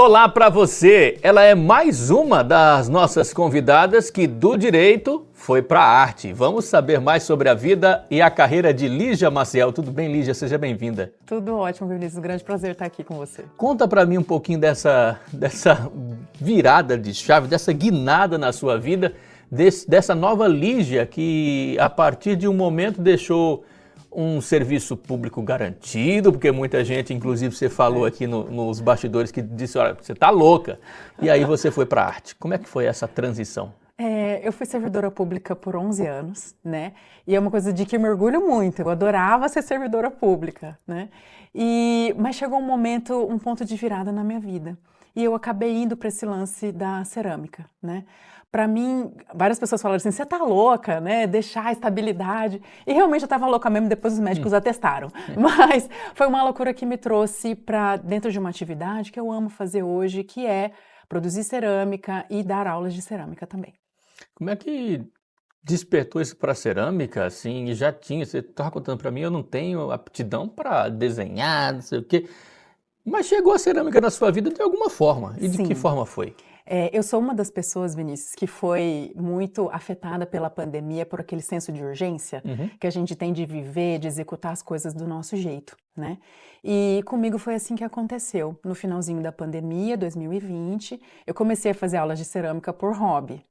Olá para você! Ela é mais uma das nossas convidadas que do direito foi para a arte. Vamos saber mais sobre a vida e a carreira de Lígia Maciel. Tudo bem, Lígia? Seja bem-vinda. Tudo ótimo, Vinícius. Grande prazer estar aqui com você. Conta para mim um pouquinho dessa virada de chave, dessa guinada na sua vida, dessa nova Lígia que a partir de um momento deixou um serviço público garantido, porque muita gente, inclusive você falou aqui nos bastidores, que disse, olha, você tá louca, e aí você foi para a arte. Como é que foi essa transição? Eu fui servidora pública por 11 anos, né? E é uma coisa de que eu me orgulho muito, eu adorava ser servidora pública, né? Mas chegou um ponto de virada na minha vida, e eu acabei indo para esse lance da cerâmica, né? Para mim, várias pessoas falaram assim, você tá louca, né? Deixar a estabilidade. E realmente eu estava louca mesmo, depois os médicos atestaram. Mas foi uma loucura que me trouxe para dentro de uma atividade que eu amo fazer hoje, que é produzir cerâmica e dar aulas de cerâmica também. Como é que despertou isso para cerâmica, assim, e já tinha, você estava contando para mim, eu não tenho aptidão para desenhar, não sei o quê, mas chegou a cerâmica na sua vida de alguma forma, e de que Sim. forma foi? Eu sou uma das pessoas, Vinícius, que foi muito afetada pela pandemia por aquele senso de urgência que a gente tem de viver, de executar as coisas do nosso jeito, né? E comigo foi assim que aconteceu. No finalzinho da pandemia, 2020, eu comecei a fazer aulas de cerâmica por hobby.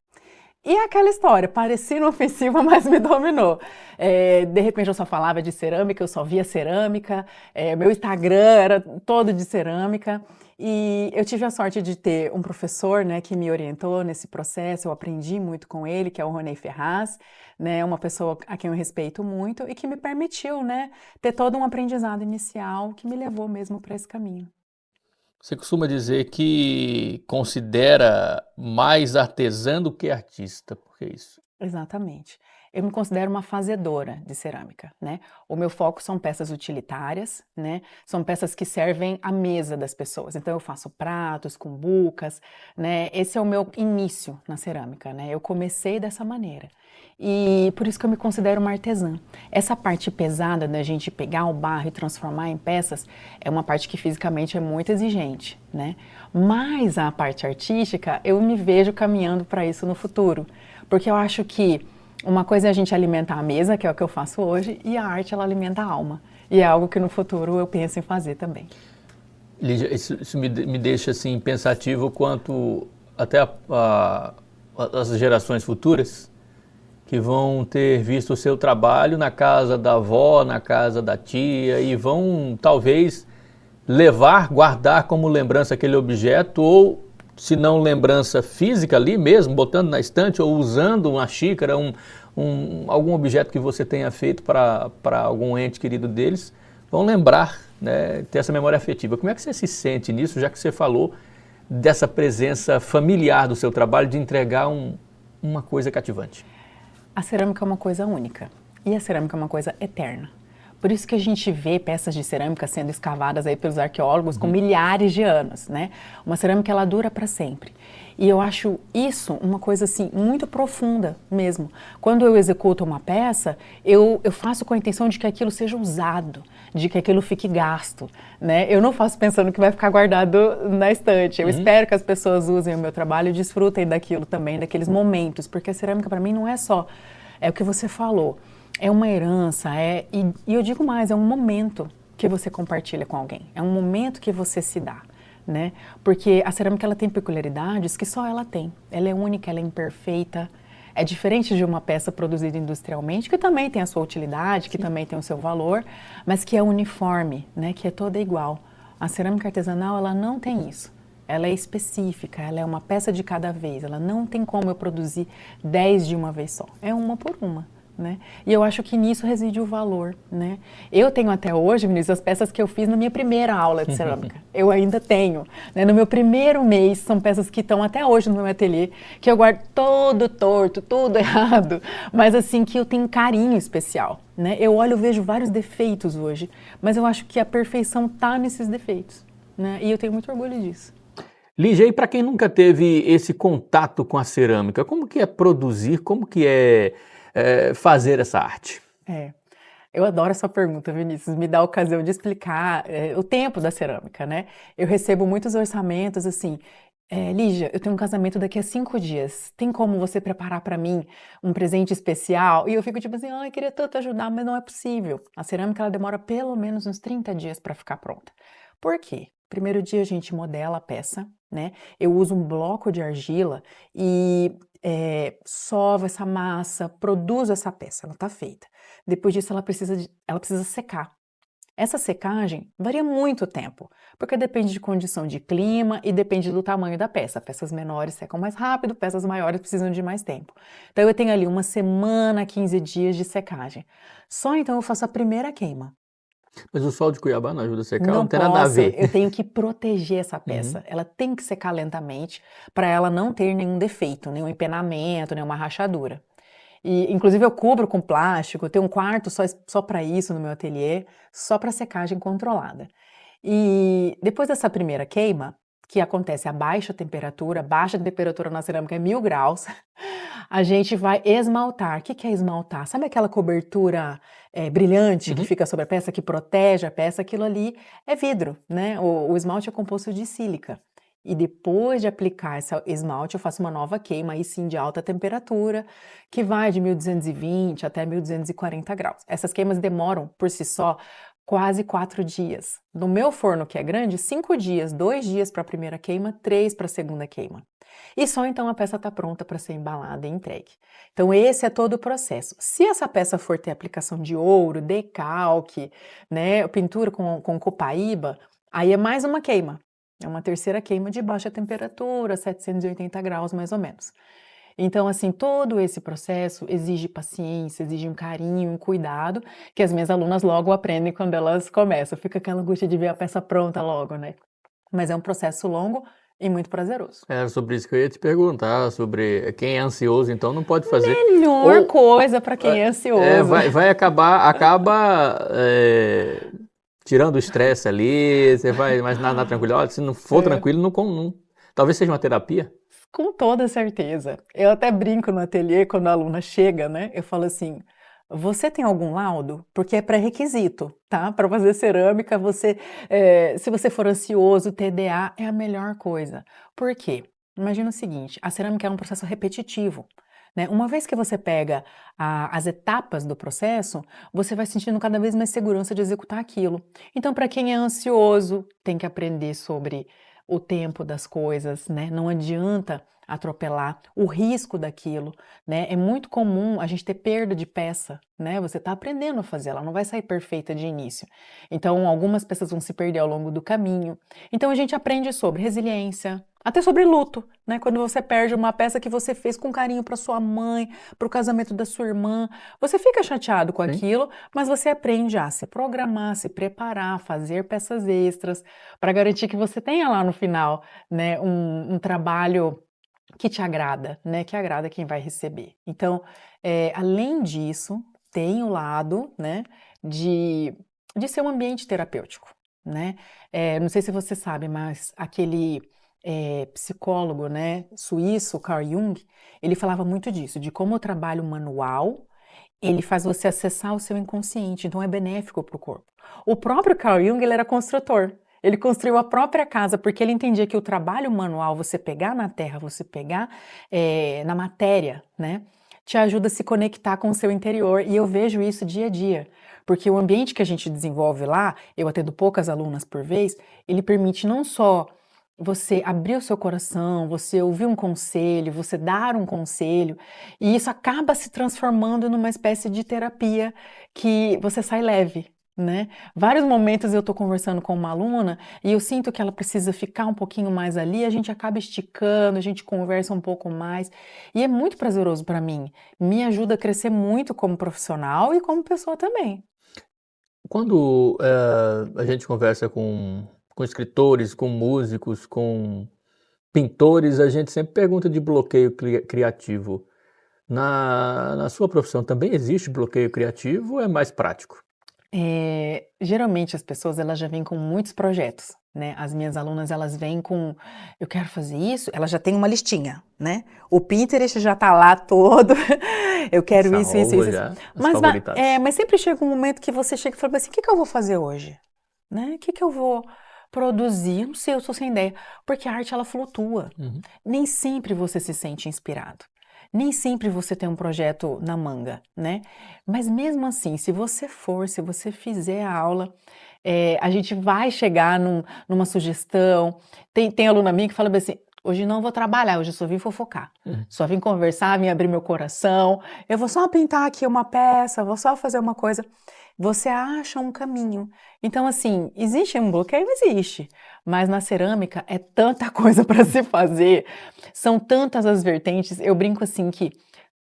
E aquela história, parecia inofensiva, mas me dominou. De repente eu só falava de cerâmica, eu só via cerâmica, meu Instagram era todo de cerâmica. E eu tive a sorte de ter um professor, né, que me orientou nesse processo, eu aprendi muito com ele, que é o Ronei Ferraz, né, uma pessoa a quem eu respeito muito e que me permitiu, né, ter todo um aprendizado inicial que me levou mesmo para esse caminho. Você costuma dizer que considera mais artesã do que artista, por que isso? Exatamente. Eu me considero uma fazedora de cerâmica, né? O meu foco são peças utilitárias, né? São peças que servem à mesa das pessoas. Então eu faço pratos, cumbucas, né? Esse é o meu início na cerâmica, né? Eu comecei dessa maneira. E por isso que eu me considero uma artesã. Essa parte pesada da gente pegar o barro e transformar em peças é uma parte que fisicamente é muito exigente, né? Mas a parte artística, eu me vejo caminhando para isso no futuro. Porque eu acho que uma coisa é a gente alimentar a mesa, que é o que eu faço hoje, e a arte, ela alimenta a alma. E é algo que no futuro eu penso em fazer também. Lígia, isso me deixa assim pensativo quanto até as gerações futuras que vão ter visto o seu trabalho na casa da avó, na casa da tia e vão talvez guardar como lembrança aquele objeto ou se não lembrança física ali mesmo, botando na estante ou usando uma xícara, algum objeto que você tenha feito para algum ente querido deles, vão lembrar, né, ter essa memória afetiva. Como é que você se sente nisso, já que você falou dessa presença familiar do seu trabalho, de entregar uma coisa cativante? A cerâmica é uma coisa única e a cerâmica é uma coisa eterna. Por isso que a gente vê peças de cerâmica sendo escavadas aí pelos arqueólogos com milhares de anos, né? Uma cerâmica, ela dura para sempre. E eu acho isso uma coisa assim muito profunda mesmo. Quando eu executo uma peça, eu faço com a intenção de que aquilo seja usado, de que aquilo fique gasto, né? Eu não faço pensando que vai ficar guardado na estante. Eu espero que as pessoas usem o meu trabalho e desfrutem daquilo também, daqueles momentos, porque a cerâmica para mim não é só o que você falou. É uma herança, e eu digo mais, é um momento que você compartilha com alguém, é um momento que você se dá, né? Porque a cerâmica, ela tem peculiaridades que só ela tem, ela é única, ela é imperfeita, é diferente de uma peça produzida industrialmente, que também tem a sua utilidade, que também tem o seu valor, mas que é uniforme, né? Que é toda igual. A cerâmica artesanal, ela não tem isso. Ela é específica, ela é uma peça de cada vez, ela não tem como eu produzir 10 de uma vez só, é uma por uma. Né? E eu acho que nisso reside o valor, né? Eu tenho até hoje, Vinícius, as peças que eu fiz na minha primeira aula de cerâmica. Eu ainda tenho, né? No meu primeiro mês, são peças que estão até hoje no meu ateliê, que eu guardo todo torto, tudo errado, mas assim, que eu tenho um carinho especial, né? Eu olho, eu vejo vários defeitos hoje, mas eu acho que a perfeição está nesses defeitos, né? E eu tenho muito orgulho disso. Lígia, e para quem nunca teve esse contato com a cerâmica, como que é produzir, como que é fazer essa arte? Eu adoro essa pergunta, Vinícius. Me dá a ocasião de explicar o tempo da cerâmica, né? Eu recebo muitos orçamentos assim. Lígia, eu tenho um casamento daqui a 5 dias. Tem como você preparar para mim um presente especial? E eu fico tipo assim, ai, queria tanto ajudar, mas não é possível. A cerâmica ela demora pelo menos uns 30 dias para ficar pronta. Por quê? Primeiro dia a gente modela a peça, né? Eu uso um bloco de argila e sovo essa massa, produzo essa peça, ela está feita. Depois disso, ela precisa secar. Essa secagem varia muito o tempo, porque depende de condição de clima e depende do tamanho da peça. Peças menores secam mais rápido, peças maiores precisam de mais tempo. Então eu tenho ali uma semana, 15 dias de secagem. Só então eu faço a primeira queima. Mas o sol de Cuiabá não ajuda a secar, Não não tem nada a posso, ver. eu tenho que proteger essa Uhum. peça. Ela tem que secar lentamente para ela não ter nenhum defeito, nenhum empenamento, nenhuma rachadura. E, inclusive, eu cubro com plástico, eu tenho um quarto só para isso no meu ateliê, só para secagem controlada. E depois dessa primeira queima, que acontece a baixa temperatura na cerâmica é 1000 graus, a gente vai esmaltar. O que que é esmaltar? Sabe aquela cobertura brilhante que Uhum. fica sobre a peça, que protege a peça? Aquilo ali é vidro, né? O esmalte é composto de sílica. E depois de aplicar esse esmalte, eu faço uma nova queima, aí sim de alta temperatura, que vai de 1220 até 1240 graus. Essas queimas demoram, por si só, quase 4 dias. No meu forno, que é grande, 5 dias, 2 dias para a primeira queima, 3 para a segunda queima. E só então a peça está pronta para ser embalada e entregue. Então, esse é todo o processo. Se essa peça for ter aplicação de ouro, decalque, né, pintura com copaíba, aí é mais uma queima. É uma terceira queima de baixa temperatura, 780 graus mais ou menos. Então, assim, todo esse processo exige paciência, exige um carinho, um cuidado, que as minhas alunas logo aprendem quando elas começam. Fica aquela angústia de ver a peça pronta logo, né? Mas é um processo longo e muito prazeroso. Era sobre isso que eu ia te perguntar, sobre quem é ansioso, então não pode fazer. Melhor Ou coisa para quem é ansioso. vai acabar, acaba tirando o estresse ali, você vai mais na tranquilidade. Se não for É. tranquilo, não. Talvez seja uma terapia. Com toda certeza. Eu até brinco no ateliê quando a aluna chega, né? Eu falo assim: você tem algum laudo? Porque é pré-requisito, tá? Para fazer cerâmica, se você for ansioso, TDA é a melhor coisa. Por quê? Imagina o seguinte: a cerâmica é um processo repetitivo. Né? Uma vez que você pega as etapas do processo, você vai sentindo cada vez mais segurança de executar aquilo. Então, para quem é ansioso, tem que aprender sobre o tempo das coisas, né? Não adianta atropelar o risco daquilo, né? É muito comum a gente ter perda de peça, né? Você está aprendendo a fazer, ela não vai sair perfeita de início. Então, algumas peças vão se perder ao longo do caminho. Então, a gente aprende sobre resiliência, até sobre luto, né? Quando você perde uma peça que você fez com carinho para sua mãe, para o casamento da sua irmã, você fica chateado com Sim. aquilo, mas você aprende a se programar, se preparar, fazer peças extras, para garantir que você tenha lá no final, né, um trabalho que te agrada, né, que agrada quem vai receber. Então, além disso, tem o lado, né, de, de ser um ambiente terapêutico, né? Não sei se você sabe, mas aquele psicólogo, né, suíço, Carl Jung, ele falava muito disso, de como o trabalho manual ele faz você acessar o seu inconsciente, então é benéfico para o corpo. O próprio Carl Jung, ele era construtor. Ele construiu a própria casa porque ele entendia que o trabalho manual, você pegar na terra, você pegar na matéria, né, te ajuda a se conectar com o seu interior. E eu vejo isso dia a dia, porque o ambiente que a gente desenvolve lá, eu atendo poucas alunas por vez, ele permite não só você abrir o seu coração, você ouvir um conselho, você dar um conselho, e isso acaba se transformando numa espécie de terapia que você sai leve, né? Vários momentos eu estou conversando com uma aluna e eu sinto que ela precisa ficar um pouquinho mais ali, a gente acaba esticando, a gente conversa um pouco mais, e é muito prazeroso para mim. Me ajuda a crescer muito como profissional e como pessoa também. Quando a gente conversa com escritores, com músicos, com pintores, a gente sempre pergunta de bloqueio criativo. Na sua profissão também existe bloqueio criativo ou é mais prático? Geralmente as pessoas elas já vêm com muitos projetos, né? As minhas alunas elas vêm com, eu quero fazer isso, ela já tem uma listinha, né? O Pinterest já tá lá todo, eu quero isso, isso, Salva isso, isso. já as favoritadas. Mas sempre chega um momento que você chega e fala assim, o que que eu vou fazer hoje? Né? O que que eu vou produzir? Eu não sei, eu estou sem ideia. Porque a arte ela flutua. Uhum. Nem sempre você se sente inspirado. Nem sempre você tem um projeto na manga, né? Mas mesmo assim, se você for, se você fizer a aula, a gente vai chegar numa sugestão. Tem aluna minha que fala bem assim, hoje não vou trabalhar, hoje eu só vim fofocar. Uhum. Só vim conversar, vim abrir meu coração. Eu vou só pintar aqui uma peça, vou só fazer uma coisa. Você acha um caminho. Então, assim, existe um bloqueio? Existe. Mas na cerâmica é tanta coisa para se fazer, são tantas as vertentes. Eu brinco assim que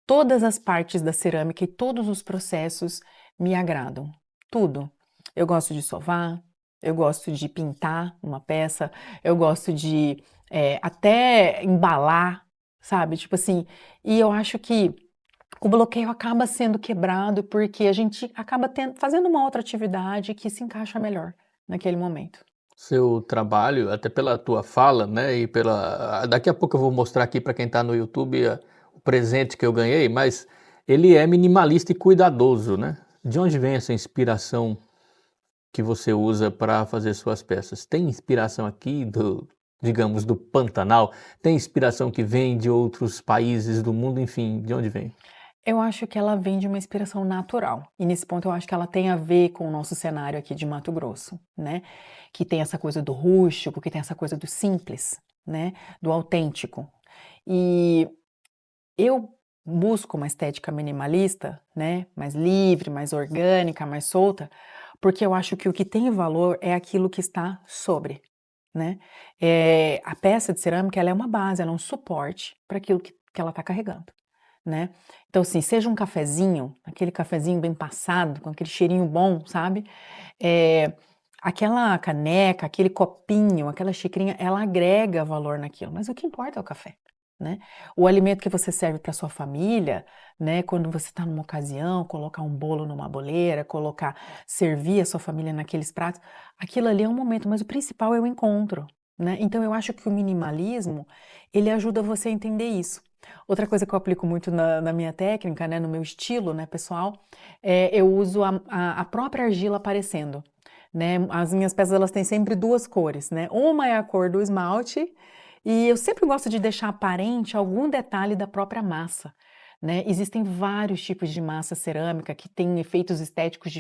todas as partes da cerâmica e todos os processos me agradam. Tudo. Eu gosto de sovar, eu gosto de pintar uma peça, eu gosto de até embalar, sabe? Tipo assim, e eu acho que o bloqueio acaba sendo quebrado porque a gente acaba fazendo uma outra atividade que se encaixa melhor naquele momento. Seu trabalho, até pela tua fala, né, e pela daqui a pouco eu vou mostrar aqui para quem está no YouTube o presente que eu ganhei, mas ele é minimalista e cuidadoso, né? De onde vem essa inspiração que você usa para fazer suas peças? Tem inspiração aqui digamos, do Pantanal? Tem inspiração que vem de outros países do mundo? Enfim, de onde vem? Eu acho que ela vem de uma inspiração natural. E nesse ponto eu acho que ela tem a ver com o nosso cenário aqui de Mato Grosso, né? Que tem essa coisa do rústico, que tem essa coisa do simples, né? Do autêntico. E eu busco uma estética minimalista, né? Mais livre, mais orgânica, mais solta, porque eu acho que o que tem valor é aquilo que está sobre, né? A peça de cerâmica ela é uma base, ela é um suporte para aquilo que ela está carregando, né? Então, assim, seja um cafezinho, aquele cafezinho bem passado, com aquele cheirinho bom, sabe? É, aquela caneca, aquele copinho, aquela xicrinha, ela agrega valor naquilo, mas o que importa é o café, né? O alimento que você serve para sua família, né? Quando você está numa ocasião, colocar um bolo numa boleira, servir a sua família naqueles pratos, aquilo ali é um momento, mas o principal é o encontro, né? Então, eu acho que o minimalismo, ele ajuda você a entender isso. Outra coisa que eu aplico muito na minha técnica, né, no meu estilo, né, pessoal, eu uso a própria argila aparecendo, né? As minhas peças elas têm sempre duas cores, né? Uma é a cor do esmalte e eu sempre gosto de deixar aparente algum detalhe da própria massa, né? Existem vários tipos de massa cerâmica que têm efeitos estéticos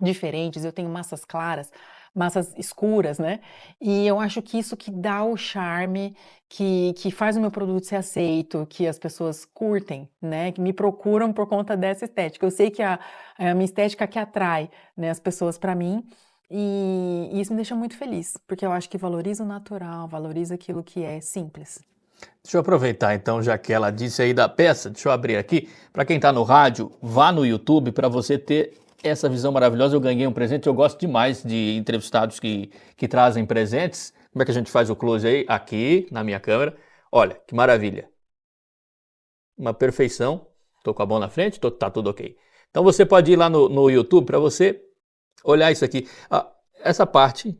diferentes. Eu tenho massas claras, massas escuras, né? E eu acho que isso que dá o charme, que faz o meu produto ser aceito, que as pessoas curtem, né? Que me procuram por conta dessa estética. Eu sei que é a minha estética que atrai, né, as pessoas para mim. E isso me deixa muito feliz, porque eu acho que valoriza o natural, valoriza aquilo que é simples. Deixa eu aproveitar então, já que ela disse aí da peça, deixa eu abrir aqui. Para quem está no rádio, vá no YouTube para você ter essa visão maravilhosa. Eu ganhei um presente, eu gosto demais de entrevistados que trazem presentes. Como é que a gente faz o close aí? Aqui, na minha câmera. Olha, que maravilha. Uma perfeição. Estou com a mão na frente, tá tudo ok. Então você pode ir lá no YouTube para você olhar isso aqui. Essa parte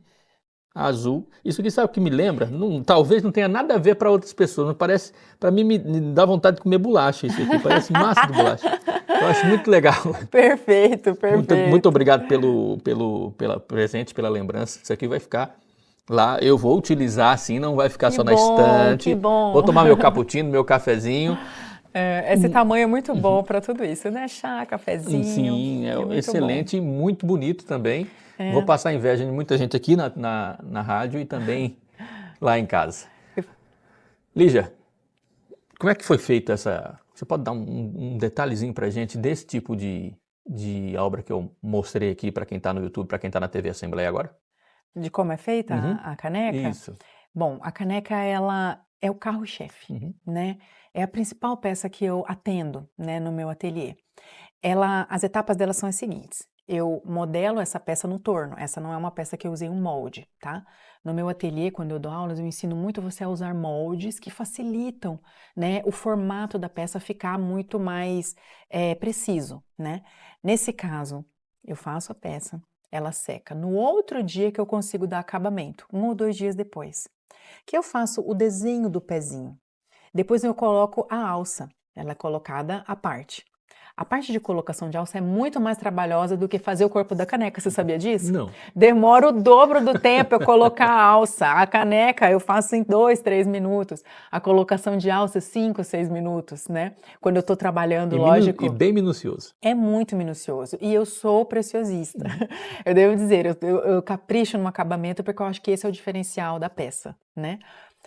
azul. Isso aqui sabe o que me lembra? Talvez não tenha nada a ver para outras pessoas, mas parece, para mim me dá vontade de comer bolacha isso aqui, parece massa de bolacha. Eu acho muito legal. Perfeito, Muito, perfeito. muito obrigado pela presente, pela lembrança. Isso aqui vai ficar lá, eu vou utilizar assim, não vai ficar Que só na bom, que estante. Vou bom. tomar meu cappuccino, meu cafezinho. Esse tamanho é muito bom para tudo isso, né? Chá, cafezinho, Sim, é é muito bom. excelente e muito bonito também. Vou É. passar inveja de muita gente aqui na rádio e também lá em casa. Lígia, como é que foi feita essa... Você pode dar um detalhezinho para a gente desse tipo de obra que eu mostrei aqui para quem está no YouTube, para quem está na TV Assembleia agora? De como é feita Uhum, a caneca? isso. Bom, a caneca ela é o carro-chefe, Uhum. né? É a principal peça que eu atendo, né, no meu ateliê. As etapas dela são as seguintes. Eu modelo essa peça no torno. Essa não é uma peça que eu usei um molde, tá? No meu ateliê, quando eu dou aulas, eu ensino muito você a usar moldes que facilitam, né, o formato da peça ficar muito mais preciso, né? Nesse caso, eu faço a peça, ela seca. No outro dia que eu consigo dar acabamento, 1 ou 2 dias depois, que eu faço o desenho do pezinho. Depois eu coloco a alça, ela é colocada à parte. A parte de colocação de alça é muito mais trabalhosa do que fazer o corpo da caneca, você sabia disso? Não. Demora o dobro do tempo eu colocar a alça. A caneca eu faço em 2, 3 minutos. A colocação de alça, 5, 6 minutos, né? Quando eu estou trabalhando, E lógico, bem minucioso. é muito minucioso. E eu sou preciosista. Eu devo dizer, eu capricho no acabamento porque eu acho que esse é o diferencial da peça, né?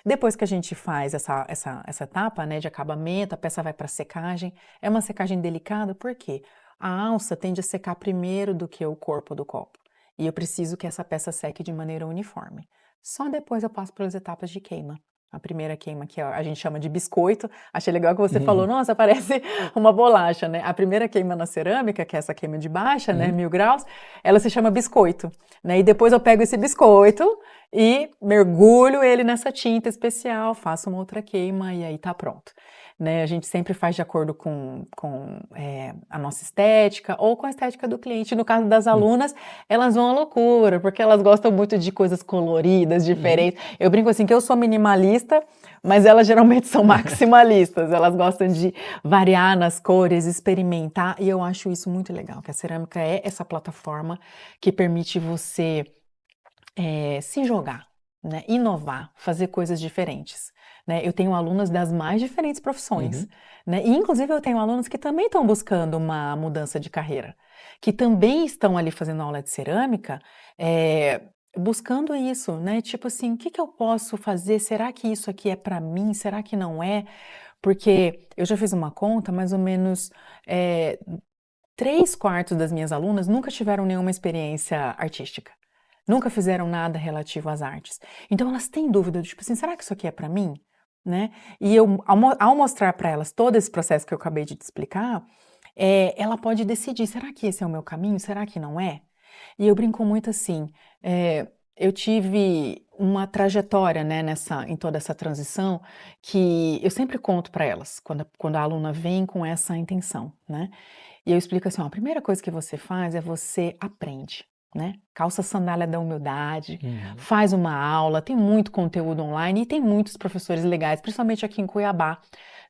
Depois que a gente faz essa etapa, né, de acabamento, a peça vai para secagem. É uma secagem delicada, por quê? A alça tende a secar primeiro do que o corpo do copo. E eu preciso que essa peça seque de maneira uniforme. Só depois eu passo pelas etapas de queima. A primeira queima que a gente chama de biscoito. Achei legal que você falou, nossa, parece uma bolacha, né? A primeira queima na cerâmica, que é essa queima de baixa, né, 1000 graus, ela se chama biscoito, né? E depois eu pego esse biscoito e mergulho ele nessa tinta especial, faço uma outra queima e aí tá pronto. Né? A gente sempre faz de acordo com a nossa estética ou com a estética do cliente. No caso das alunas, elas vão à loucura, porque elas gostam muito de coisas coloridas, diferentes. Eu brinco assim que eu sou minimalista, mas elas geralmente são maximalistas. Elas gostam de variar nas cores, experimentar, e eu acho isso muito legal, que a cerâmica é essa plataforma que permite você se jogar, né? Inovar, fazer coisas diferentes. Né? Eu tenho alunas das mais diferentes profissões, né? E inclusive eu tenho alunos que também estão buscando uma mudança de carreira, que também estão ali fazendo aula de cerâmica, buscando isso, né? Tipo assim, o que que eu posso fazer? Será que isso aqui é para mim? Será que não é? Porque eu já fiz uma conta, mais ou menos 3/4 das minhas alunas nunca tiveram nenhuma experiência artística. Nunca fizeram nada relativo às artes. Então elas têm dúvida, tipo assim, será que isso aqui é para mim? Né? E eu, ao mostrar para elas todo esse processo que eu acabei de te explicar, ela pode decidir, será que esse é o meu caminho? Será que não é? E eu brinco muito assim, eu tive uma trajetória, né, em toda essa transição, que eu sempre conto para elas, quando a aluna vem com essa intenção, né? E eu explico assim, ó, a primeira coisa que você faz é você aprende, né? Calça a sandália da humildade, faz uma aula, tem muito conteúdo online e tem muitos professores legais, principalmente aqui em Cuiabá,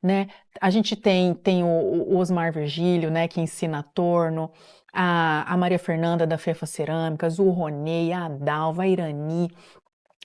né? A gente tem o Osmar Virgílio, né, que ensina torno, a Maria Fernanda da Fefa Cerâmicas, o Ronei, a Dalva, a Irani,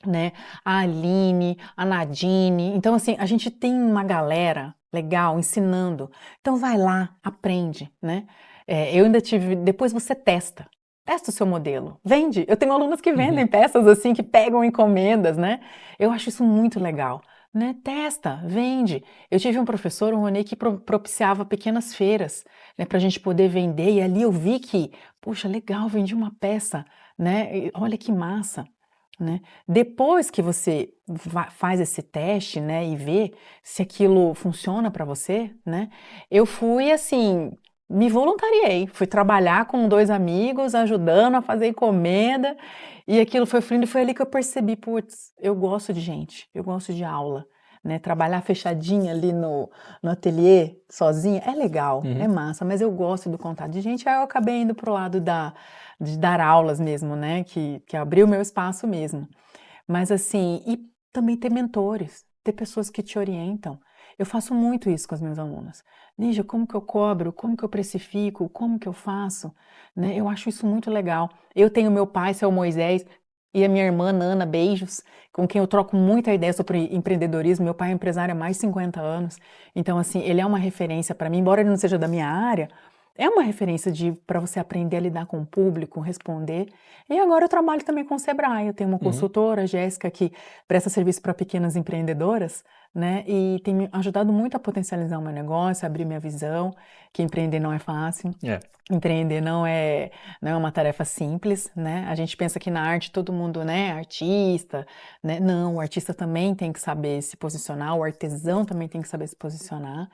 né? A Aline, a Nadine. Então, assim, a gente tem uma galera legal ensinando. Então, vai lá, aprende, né? Eu ainda tive. Depois você testa. Testa o seu modelo. Vende. Eu tenho alunos que vendem peças assim, que pegam encomendas, né? Eu acho isso muito legal. Né? Testa, vende. Eu tive um professor, o Ronei, que propiciava pequenas feiras, né, para a gente poder vender. E ali eu vi que, puxa, legal, vendi uma peça, né? E olha que massa. Né? Depois que você faz esse teste, né, e vê se aquilo funciona para você, né? Eu fui assim, me voluntariei, fui trabalhar com 2 amigos, ajudando a fazer encomenda, e aquilo foi fluindo, e foi ali que eu percebi, putz, eu gosto de gente, eu gosto de aula, né? Trabalhar fechadinha ali no ateliê, sozinha, é legal, é massa, mas eu gosto do contato de gente, aí eu acabei indo pro lado de dar aulas mesmo, né? Que abriu o meu espaço mesmo. Mas assim, e também ter mentores, ter pessoas que te orientam. Eu faço muito isso com as minhas alunas. Nígia, como que eu cobro? Como que eu precifico? Como que eu faço? Né? Eu acho isso muito legal. Eu tenho meu pai, seu Moisés, e a minha irmã, Nana, beijos, com quem eu troco muita ideia sobre empreendedorismo. Meu pai é empresário há mais de 50 anos. Então, assim, ele é uma referência para mim, embora ele não seja da minha área, é uma referência para você aprender a lidar com o público, responder. E agora eu trabalho também com o Sebrae. Eu tenho uma consultora, a Jéssica, que presta serviço para pequenas empreendedoras, né? E tem me ajudado muito a potencializar o meu negócio, a abrir minha visão, que empreender não é fácil. Empreender não é uma tarefa simples, né? A gente pensa que na arte todo mundo, né, é artista, né? Não, o artista também tem que saber se posicionar, o artesão também tem que saber se posicionar.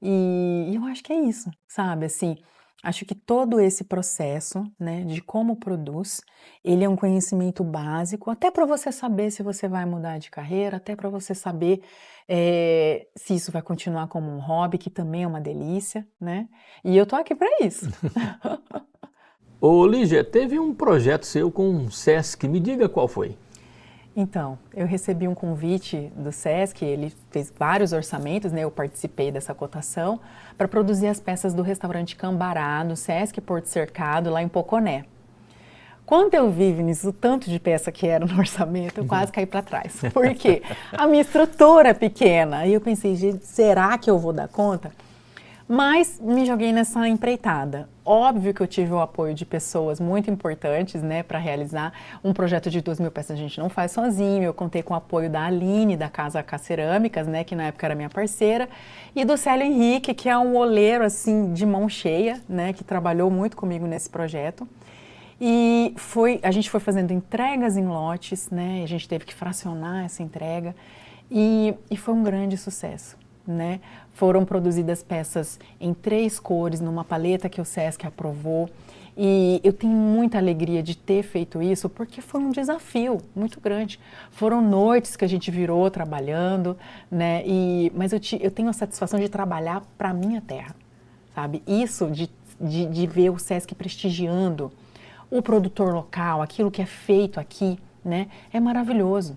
E eu acho que é isso, sabe? Assim, acho que todo esse processo, né, de como produz, ele é um conhecimento básico, até para você saber se você vai mudar de carreira, até para você saber se isso vai continuar como um hobby, que também é uma delícia, né? E eu tô aqui para isso. Ô Lígia, teve um projeto seu com o Sesc, me diga qual foi. Então, eu recebi um convite do Sesc, ele fez vários orçamentos, né? Eu participei dessa cotação para produzir as peças do restaurante Cambará, no Sesc Porto Cercado, lá em Poconé. Quando eu vi, Vinícius, o tanto de peça que era no orçamento, eu quase caí para trás. Por quê? A minha estrutura é pequena. E eu pensei, gente, será que eu vou dar conta? Mas me joguei nessa empreitada. Óbvio que eu tive o apoio de pessoas muito importantes, né, para realizar um projeto de 2.000 peças. A gente não faz sozinho. Eu contei com o apoio da Aline, da Casa K Cerâmicas, né, que na época era minha parceira, e do Célio Henrique, que é um oleiro assim de mão cheia, né, que trabalhou muito comigo nesse projeto. E a gente foi fazendo entregas em lotes, né, a gente teve que fracionar essa entrega, e foi um grande sucesso. Né? Foram produzidas peças em 3 cores, numa paleta que o Sesc aprovou, e eu tenho muita alegria de ter feito isso, porque foi um desafio muito grande. Foram noites que a gente virou trabalhando, né? Mas eu tenho a satisfação de trabalhar para a minha terra, sabe? Isso de ver o Sesc prestigiando o produtor local, aquilo que é feito aqui, né? É maravilhoso.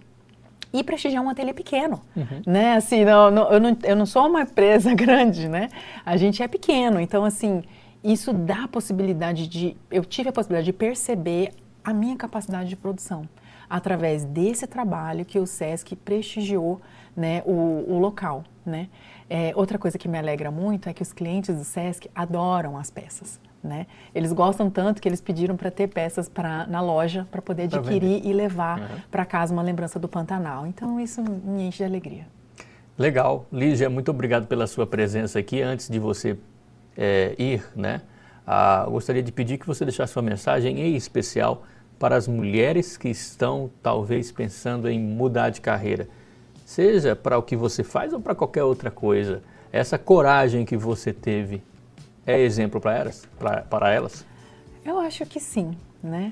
E prestigiar um ateliê pequeno, né? Assim, eu não sou uma empresa grande, né? A gente é pequeno, então assim, isso dá a possibilidade eu tive a possibilidade de perceber a minha capacidade de produção através desse trabalho que o Sesc prestigiou, né, o local, né? Outra coisa que me alegra muito é que os clientes do Sesc adoram as peças. Né? Eles gostam tanto que eles pediram para ter peças na loja para poder adquirir e levar para casa uma lembrança do Pantanal. Então isso me enche de alegria. Legal. Lígia, muito obrigado pela sua presença aqui. Antes de você ir, né, gostaria de pedir que você deixasse uma mensagem em especial para as mulheres que estão talvez pensando em mudar de carreira. Seja para o que você faz ou para qualquer outra coisa. Essa coragem que você teve é exemplo para elas? Eu acho que sim, né?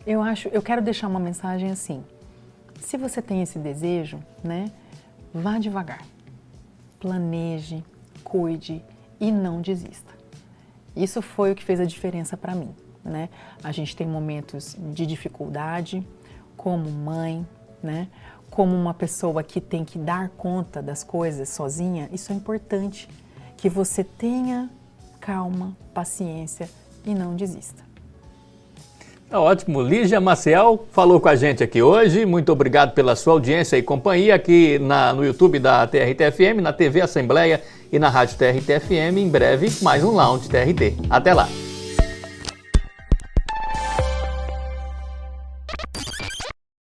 Eu quero deixar uma mensagem assim. Se você tem esse desejo, né, vá devagar. Planeje, cuide e não desista. Isso foi o que fez a diferença para mim, né? A gente tem momentos de dificuldade, como mãe, né? Como uma pessoa que tem que dar conta das coisas sozinha, isso é importante. Que você tenha calma, paciência e não desista. Ótimo. Lígia Maciel falou com a gente aqui hoje. Muito obrigado pela sua audiência e companhia aqui no YouTube da TRT-FM, na TV Assembleia e na Rádio TRT-FM. Em breve, mais um Lounge TRT. Até lá.